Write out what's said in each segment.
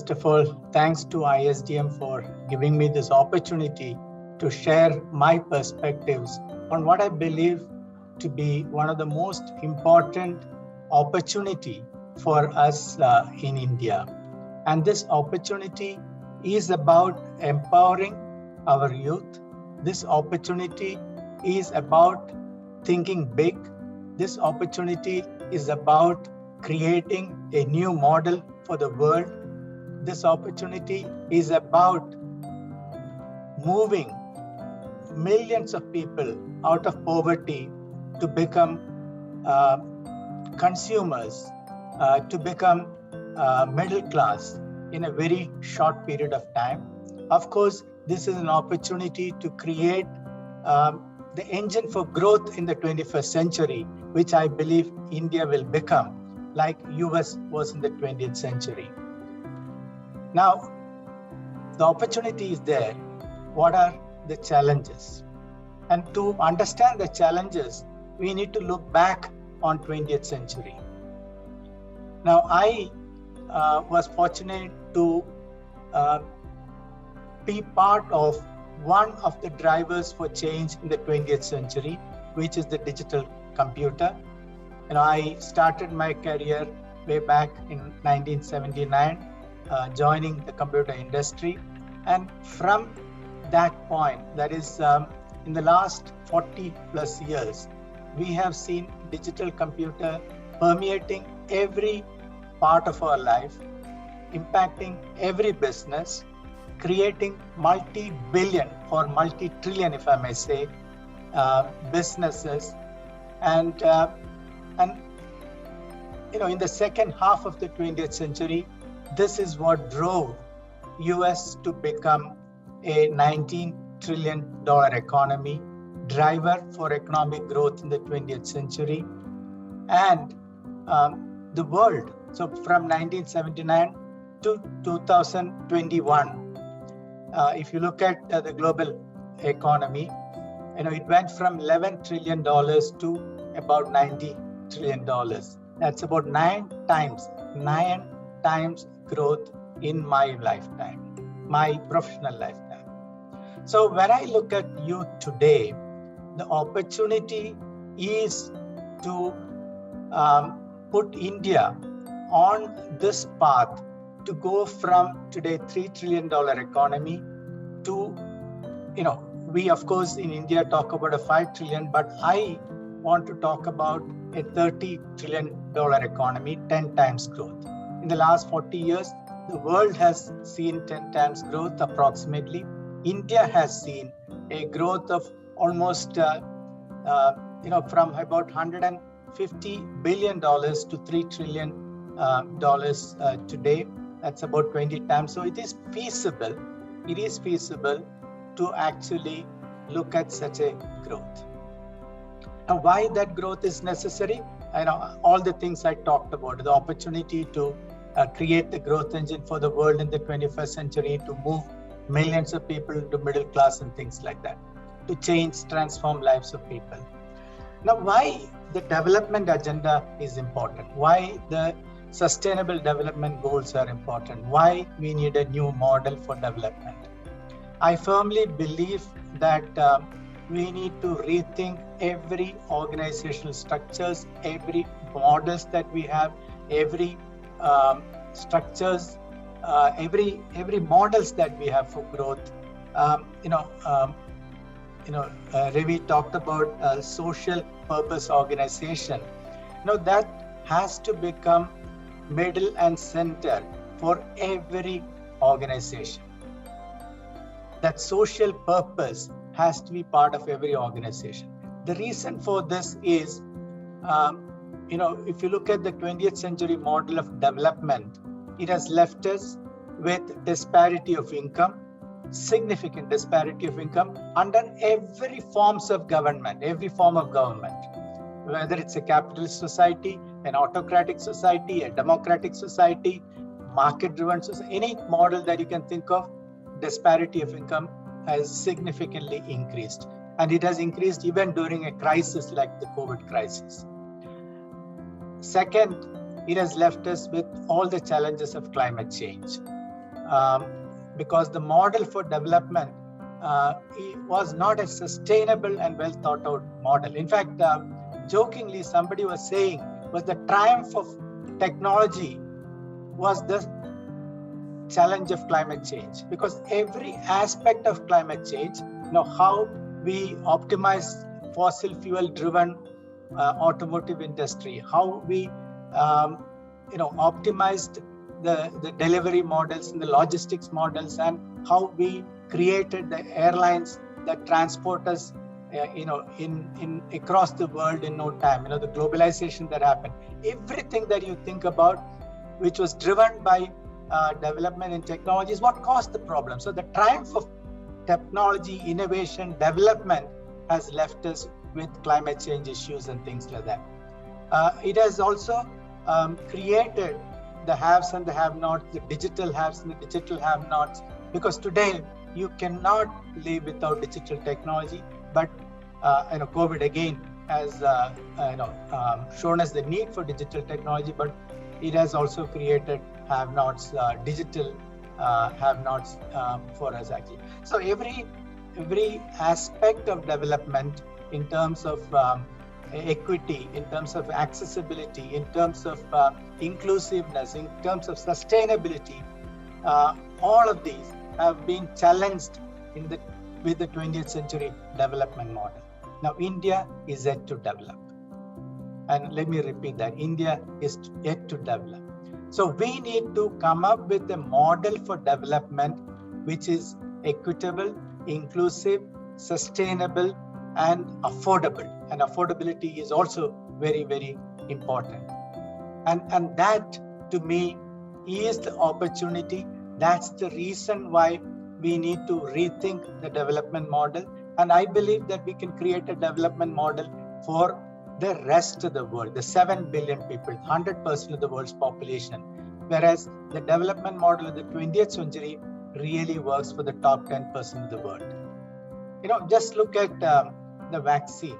First of all, thanks to ISDM for giving me this opportunity to share my perspectives on what I believe to be one of the most important opportunity for us in India. And this opportunity is about empowering our youth. This opportunity is about thinking big. This opportunity is about creating a new model for the world. This opportunity is about moving millions of people out of poverty to become consumers, to become middle class in a very short period of time. Of course, this is an opportunity to create the engine for growth in the 21st century, which I believe India will become like US was in the 20th century. Now, the opportunity is there. What are the challenges? And to understand the challenges, we need to look back on 20th century. Now, I was fortunate to be part of one of the drivers for change in the 20th century, which is the digital computer. I started my career way back in 1979, joining the computer industry. And from that point, that is in the last 40 plus years, we have seen digital computer permeating every part of our life, impacting every business, creating multi-billion or multi-trillion, if I may say, businesses. And in the second half of the 20th century, this is what drove US to become a $19 trillion economy, driver for economic growth in the 20th century. And the world, so from 1979 to 2021, if you look at the global economy, it went from $11 trillion to about $90 trillion. That's about 9 times growth in my lifetime, my professional lifetime. So when I look at youth today, the opportunity is to put India on this path to go from today $3 trillion economy to, we of course in India talk about a 5 trillion, but I want to talk about a $30 trillion economy, 10 times growth. In the last 40 years, the world has seen 10 times growth approximately. India has seen a growth of almost, from about $150 billion to $3 trillion today. That's about 20 times. So it is feasible. It is feasible to actually look at such a growth. And why that growth is necessary? All the things I talked about, the opportunity to create the growth engine for the world in the 21st century, to move millions of people to middle class and things like that, to transform lives of people. Now, why the development agenda is important? Why the sustainable development goals are important? Why we need a new model for development? I firmly believe that we need to rethink every organizational structures, every models that we have, every structures, every models that we have for growth. Ravi talked about social purpose organization. That has to become middle and center for every organization. That social purpose has to be part of every organization. The reason for this is, if you look at the 20th century model of development, it has left us with disparity of income, significant disparity of income under every forms of government, every form of government, whether it's a capitalist society, an autocratic society, a democratic society, market-driven society, any model that you can think of, disparity of income has significantly increased. And it has increased even during a crisis like the COVID crisis. Second, it has left us with all the challenges of climate change. because the model for development it was not a sustainable and well thought out model. In fact, jokingly, somebody was saying was the triumph of technology was the challenge of climate change, because every aspect of climate change, how we optimize fossil fuel driven automotive industry, how we optimized the delivery models and the logistics models, and how we created the airlines that transport us in across the world in no time, the globalization that happened, everything that you think about which was driven by development in technology is what caused the problem. So the triumph of technology, innovation, development has left us with climate change issues and things like that. It has also created the haves and the have-nots, the digital haves and the digital have-nots, because today you cannot live without digital technology. But COVID again has shown us the need for digital technology, but it has also created have-nots, digital have-nots for us actually. So every aspect of development in terms of equity, in terms of accessibility, in terms of inclusiveness, in terms of sustainability, all of these have been challenged with the 20th century development model. Now, India is yet to develop. And let me repeat that, India is yet to develop. So we need to come up with a model for development which is equitable, inclusive, sustainable, and affordable. And affordability is also very, very important. And that, to me, is the opportunity. That's the reason why we need to rethink the development model. And I believe that we can create a development model for the rest of the world, the 7 billion people, 100% of the world's population. Whereas the development model of the 20th century really works for the top 10% of the world. Just look at the vaccine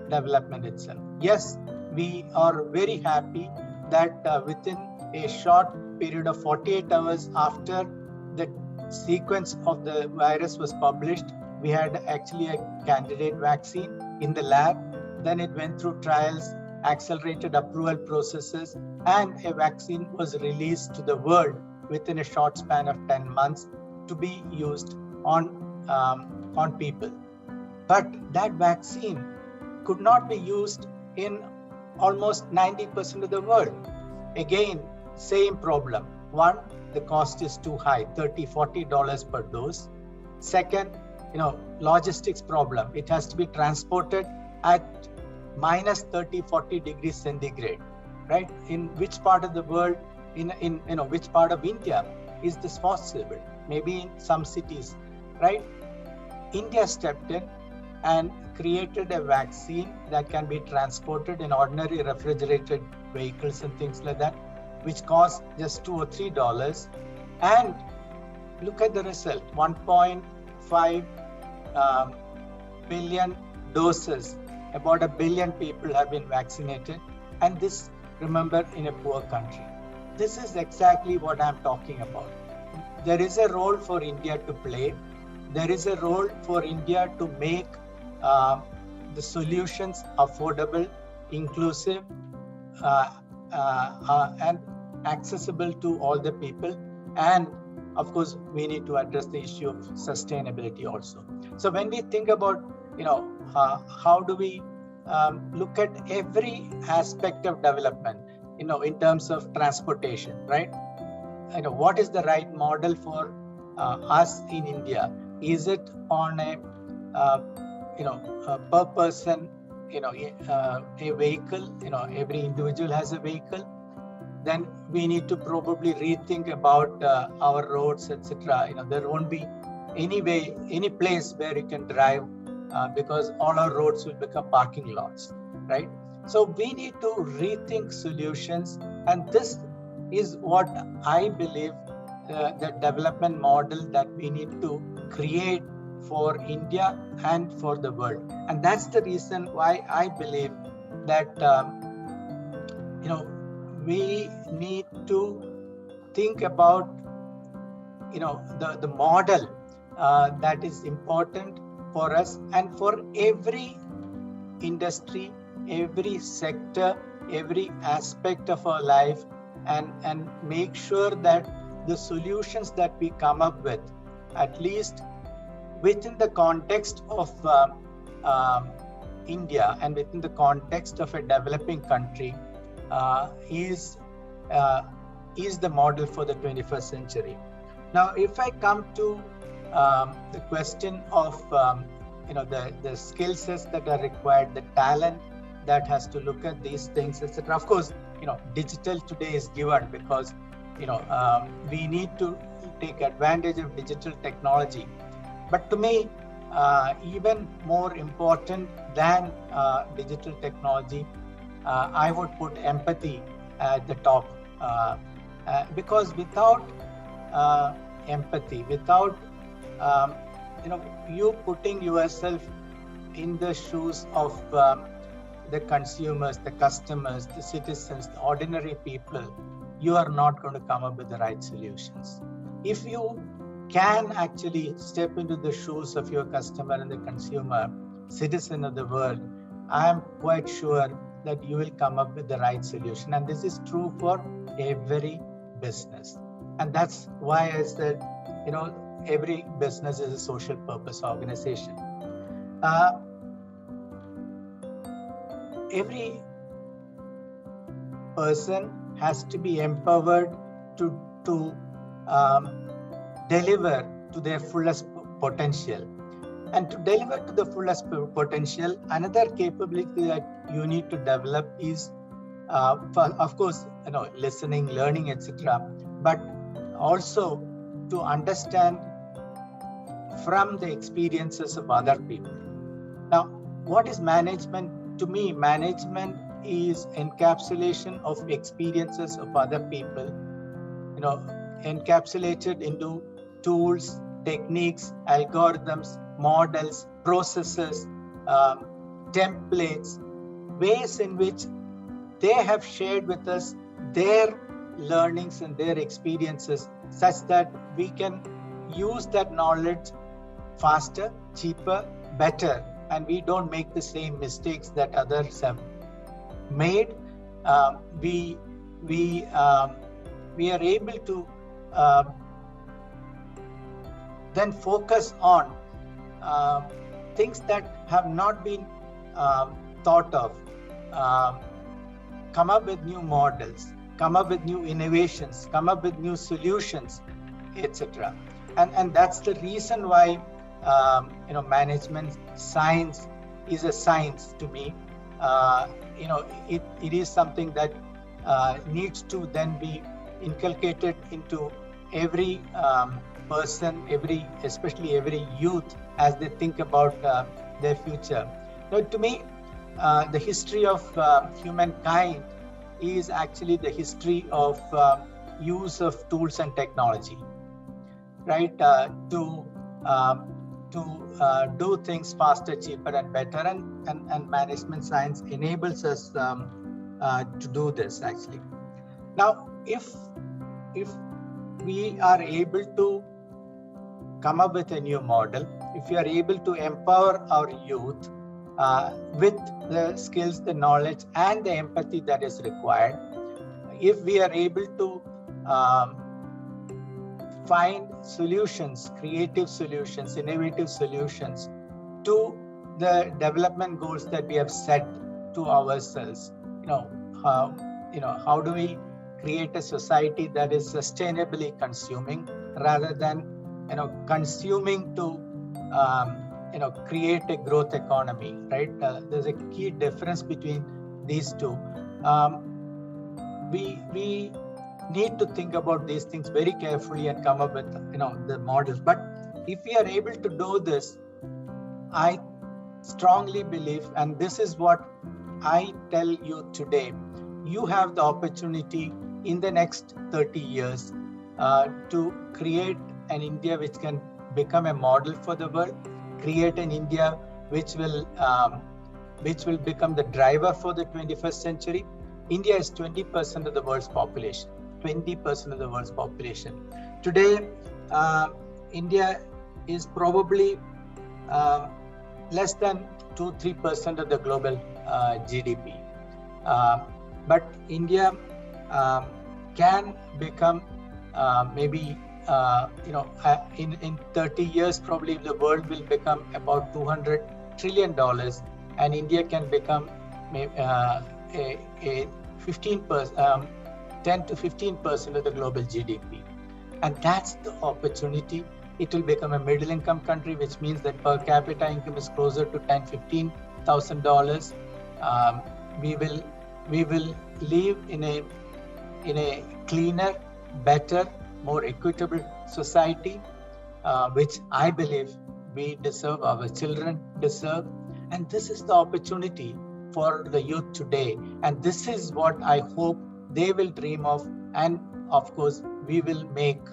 development itself. Yes, we are very happy that within a short period of 48 hours after the sequence of the virus was published, we had actually a candidate vaccine in the lab. Then it went through trials, accelerated approval processes, and a vaccine was released to the world within a short span of 10 months to be used on people. But that vaccine could not be used in almost 90% of the world. Again, same problem. One, the cost is too high, $30, $40 per dose. Second, logistics problem. It has to be transported at minus 30, 40 degrees centigrade, right? In which part of the world, in which part of India is this possible? Maybe in some cities, right? India stepped in and created a vaccine that can be transported in ordinary refrigerated vehicles and things like that, which cost just $2 or $3. And look at the result, 1.5 billion doses, about 1 billion people have been vaccinated. And this, remember, in a poor country. This is exactly what I'm talking about. There is a role for India to play. There is a role for India to make the solutions affordable, inclusive, and accessible to all the people. And of course, we need to address the issue of sustainability also. So when we think about, how do we look at every aspect of development, in terms of transportation, right? What is the right model for us in India? Is it on a per person, a vehicle, every individual has a vehicle? Then we need to probably rethink about our roads, etc. There won't be any place where you can drive because all our roads will become parking lots, right? So we need to rethink solutions, and this is what I believe the development model that we need to create for India and for the world. And that's the reason why I believe that we need to think about the model that is important for us and for every industry, every sector, every aspect of our life, and make sure that the solutions that we come up with, at least within the context of India and within the context of a developing country, is the model for the 21st century. Now, if I come to the question of the skill sets that are required, the talent that has to look at these things, etc. Of course, digital today is given because we need to take advantage of digital technology. But to me, even more important than digital technology, I would put empathy at the top, because without empathy, without you putting yourself in the shoes of the consumers, the customers, the citizens, the ordinary people, you are not going to come up with the right solutions. If you can actually step into the shoes of your customer and the consumer, citizen of the world, I am quite sure that you will come up with the right solution. And this is true for every business. And that's why I said, every business is a social purpose organization. Every person has to be empowered to deliver to their fullest potential. And to deliver to the fullest potential, another capability that you need to develop is, of course, listening, learning, etc., but also to understand from the experiences of other people. Now, what is management? To me, management is encapsulation of experiences of other people, encapsulated into tools, techniques, algorithms, models, processes, templates, ways in which they have shared with us their learnings and their experiences, such that we can use that knowledge faster, cheaper, better, and we don't make the same mistakes that others have made. We are able to then focus on things that have not been thought of, come up with new models, come up with new innovations, come up with new solutions, etc. And that's the reason why management science is a science to me. It is something that needs to then be inculcated into every person, especially every youth, as they think about their future. To me, the history of humankind is actually the history of use of tools and technology, right? To do things faster, cheaper, and better, and management science enables us to do this actually. Now, if we are able to come up with a new model, if we are able to empower our youth with the skills, the knowledge, and the empathy that is required, if we are able to find solutions, creative solutions, innovative solutions to the development goals that we have set to ourselves, how do we create a society that is sustainably consuming rather than consuming to create a growth economy, right? There's a key difference between these two. We need to think about these things very carefully and come up with the models. But if we are able to do this, I strongly believe, and this is what I tell you today, you have the opportunity in the next 30 years to create an India which can become a model for the world, create an India which will become the driver for the 21st century. India is 20% of the world's population. 20% of the world's population. Today, India is probably less than 2-3% of the global GDP. But India can become maybe in 30 years, probably the world will become about $200 trillion, and India can become a 15%, 10 to 15% of the global GDP. And that's the opportunity. It will become a middle income country, which means that per capita income is closer to $10,000-15,000. We will live in a cleaner, better, more equitable society, which I believe we deserve, our children deserve. And this is the opportunity for the youth today. And this is what I hope they will dream of. And of course, we will make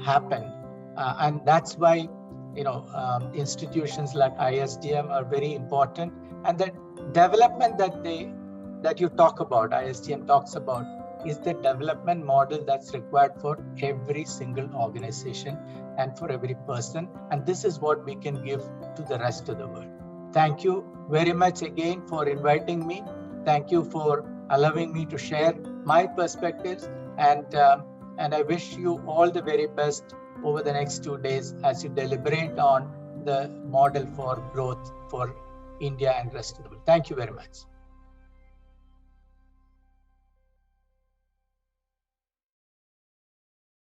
happen. And that's why, institutions like ISDM are very important. And the development that you talk about, ISDM talks about, is the development model that's required for every single organization and for every person. And this is what we can give to the rest of the world. Thank you very much again for inviting me. Thank you for allowing me to share my perspectives. And I wish you all the very best over the next 2 days as you deliberate on the model for growth for India and rest of the world. Thank you very much.